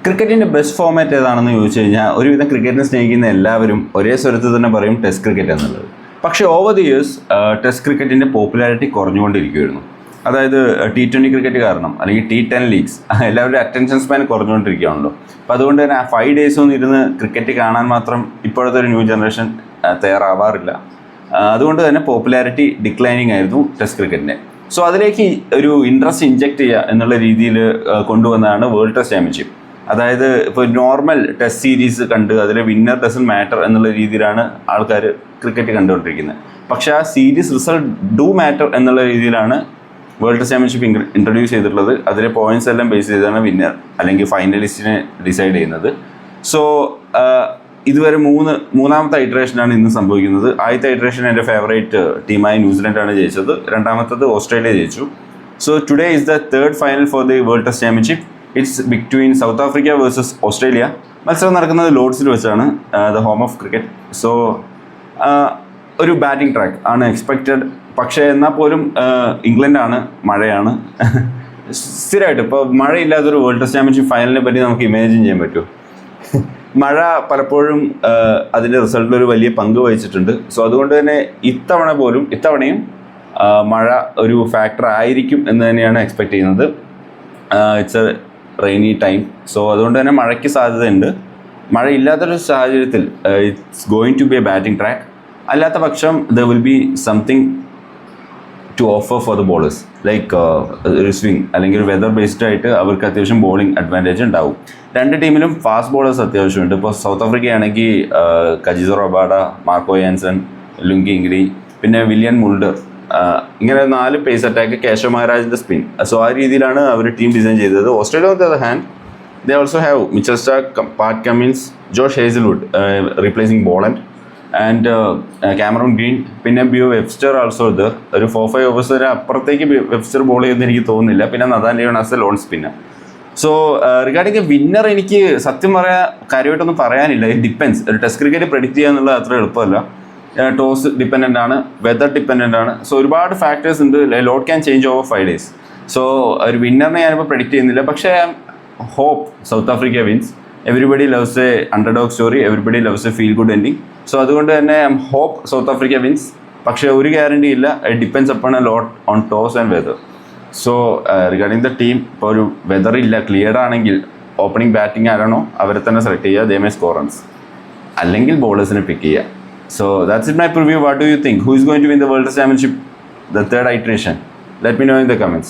ക്രിക്കറ്റിൻ്റെ best format ഏതാണെന്ന് ചോദിച്ചു കഴിഞ്ഞാൽ ഒരുവിധം ക്രിക്കറ്റിനെ സ്നേഹിക്കുന്ന എല്ലാവരും ഒരേ സ്വരത്തിൽ തന്നെ പറയും ടെസ്റ്റ് ക്രിക്കറ്റ് എന്നുള്ളത്. പക്ഷേ ഓവർ ദി ഇയേഴ്സ് ടെസ്റ്റ് ക്രിക്കറ്റിൻ്റെ പോപ്പുലാരിറ്റി കുറഞ്ഞുകൊണ്ടിരിക്കുകയായിരുന്നു. അതായത് T20 ക്രിക്കറ്റ് കാരണം അല്ലെങ്കിൽ T10 ലീഗ്സ് എല്ലാവരും അറ്റൻഷൻ സ്പാൻ കുറഞ്ഞുകൊണ്ടിരിക്കുകയാണല്ലോ. അപ്പോൾ അതുകൊണ്ട് തന്നെ 5 days ഒന്നും ഇരുന്ന് ക്രിക്കറ്റ് കാണാൻ മാത്രം ഇപ്പോഴത്തെ ഒരു ന്യൂ ജനറേഷൻ തയ്യാറാവാറില്ല. അതുകൊണ്ട് തന്നെ പോപ്പുലാരിറ്റി ഡിക്ലൈനിങ് ആയിരുന്നു ടെസ്റ്റ് ക്രിക്കറ്റിൻ്റെ. സോ അതിലേക്ക് ഒരു ഇൻട്രസ്റ്റ് ഇഞ്ചെക്ട് ചെയ്യുക എന്നുള്ള രീതിയിൽ കൊണ്ടുവന്നതാണ് വേൾഡ് ടെസ്റ്റ് ചാമ്പ്യൻഷിപ്പ്. അതായത് ഇപ്പോൾ നോർമൽ ടെസ്റ്റ് സീരീസ് കണ്ട് അതിലെ വിന്നർ ഡസൻ മാറ്റർ എന്നുള്ള രീതിയിലാണ് ആൾക്കാർ ക്രിക്കറ്റ് കണ്ടുകൊണ്ടിരിക്കുന്നത്. പക്ഷേ ആ സീരീസ് റിസൾട്ട് ഡു മാറ്റർ എന്നുള്ള രീതിയിലാണ് വേൾഡ് ടെസ്റ്റ് ചാമ്പ്യൻഷിപ്പ് ഇൻട്രൊഡ്യൂസ് ചെയ്തിട്ടുള്ളത്. അതിലെ പോയിന്റ്സ് എല്ലാം ബേസ് ചെയ്താണ് വിന്നർ അല്ലെങ്കിൽ ഫൈനലിസ്റ്റിനെ ഡിസൈഡ് ചെയ്യുന്നത്. സോ ഇതുവരെ മൂന്നാമത്തെ ഐറ്ററേഷനാണ് ഇന്ന് സംഭവിക്കുന്നത്. ആദ്യത്തെ ഐറ്ററേഷൻ എൻ്റെ ഫേവറേറ്റ് ടീമായ ന്യൂസിലൻഡാണ് ജയിച്ചത്. രണ്ടാമത്തത് ഓസ്ട്രേലിയ ജയിച്ചു. So today is the third final for the world test championship. It's between south Africa versus Australia. മത്സരം നടക്കുന്നത് ലോർഡ്സിൽ വെച്ചാണ്, the home of cricket. So ഒരു ബാറ്റിംഗ് ട്രാക്ക് ആണ് എക്സ്പെക്റ്റഡ്. പക്ഷേ എന്നാൽ പോലും ഇംഗ്ലണ്ടാണ്, മഴയാണ്. സ്ഥിരമായിട്ട് ഇപ്പോൾ മഴയില്ലാത്തൊരു വേൾഡ് ടെസ്റ്റ് ചാമ്പ്യൻഷിപ്പ് ഫൈനലിനെ പറ്റി നമുക്ക് ഇമാജിൻ ചെയ്യാൻ പറ്റുമോ? മഴ പലപ്പോഴും അതിൻ്റെ റിസൾട്ടിൽ ഒരു വലിയ പങ്ക് വഹിച്ചിട്ടുണ്ട്. സോ അതുകൊണ്ട് തന്നെ ഇത്തവണയും മഴ ഒരു ഫാക്ടർ ആയിരിക്കും എന്ന് തന്നെയാണ് എക്സ്പെക്റ്റ് ചെയ്യുന്നത്. It's a rainy time. So അതുകൊണ്ട് തന്നെ മഴയ്ക്ക് സാധ്യതയുണ്ട്. മഴ ഇല്ലാത്തൊരു സാഹചര്യത്തിൽ it's going to be a batting track. അല്ലാത്ത പക്ഷം there will be something to offer for the bowlers like ഒരു സ്വിങ് അല്ലെങ്കിൽ ഒരു വെതർ ബേസ്ഡ് ആയിട്ട് അവർക്ക് അത്യാവശ്യം ബോളിംഗ് അഡ്വാൻറ്റേജ് ഉണ്ടാവും. രണ്ട് ടീമിലും ഫാസ്റ്റ് ബോളേഴ്സ് അത്യാവശ്യമുണ്ട്. ഇപ്പോൾ സൗത്ത് ആഫ്രിക്ക ആണെങ്കിൽ Kagiso Rabada, Marco Jansen, Lungi ഇംഗ്ലി, പിന്നെ വില്യൻ മുൾഡർ, ഇങ്ങനെ 4 പേസ് അറ്റാക്ക്, കേശവ് മഹാരാജിൻ്റെ സ്പിൻ. സോ ആ രീതിയിലാണ് അവർ ടീം ഡിസൈൻ ചെയ്തത്. Australia on the other hand they also have Mitchell Starc, Pat Cummins, Josh Hazlewood replacing Boland and Cameron Green, പിന്നെ Beau Webster also ഇത് ഒരു 4-5 overs വരെ അപ്പുറത്തേക്ക് വെബ്സ്റ്റർ ബോൾ ചെയ്യുമെന്ന് എനിക്ക് തോന്നുന്നില്ല. പിന്നെ Nathan Lyon as a lone spinner. So regarding a winner എനിക്ക് സത്യം പറയാൻ കാര്യമായിട്ടൊന്നും പറയാനില്ല. It depends. ഒരു ടെസ്റ്റ് ക്രിക്കറ്റ് പ്രെഡിക്റ്റ് ചെയ്യുക എന്നുള്ളത് അത്ര എളുപ്പമല്ല. ടോസ് ഡിപ്പെൻഡൻ്റ് ആണ്, വെതർ ഡിപ്പെൻഡൻ്റ് ആണ്. സോ ഒരുപാട് ഫാക്ടേഴ്സ് ഉണ്ട്. Lot can change over 5 days. So ഒരു വിന്നറിനെ ഞാനിപ്പോൾ പ്രെഡിക്റ്റ് ചെയ്യുന്നില്ല. പക്ഷേ hope South Africa wins. Everybody loves a underdog story, everybody loves a feel good ending. So അതുകൊണ്ട് തന്നെ ഹോപ്പ് സൗത്ത് ആഫ്രിക്ക വിൻസ്. പക്ഷേ ഒരു ഗ്യാരണ്ടി ഇല്ല. It depends upon a lot on toss and weather. So regarding the team, ഇപ്പോൾ ഒരു weather ഇല്ല, cleared ആണെങ്കിൽ opening batting ആരാണോ അവരെ തന്നെ സെലക്ട് ചെയ്യുക. They may score runs. അല്ലെങ്കിൽ ബോളേഴ്സിനെ പിക്ക് ചെയ്യുക. So that's it, my preview. What do you think? Who is going to win the World Test Championship, the third iteration? Let me know in the comments.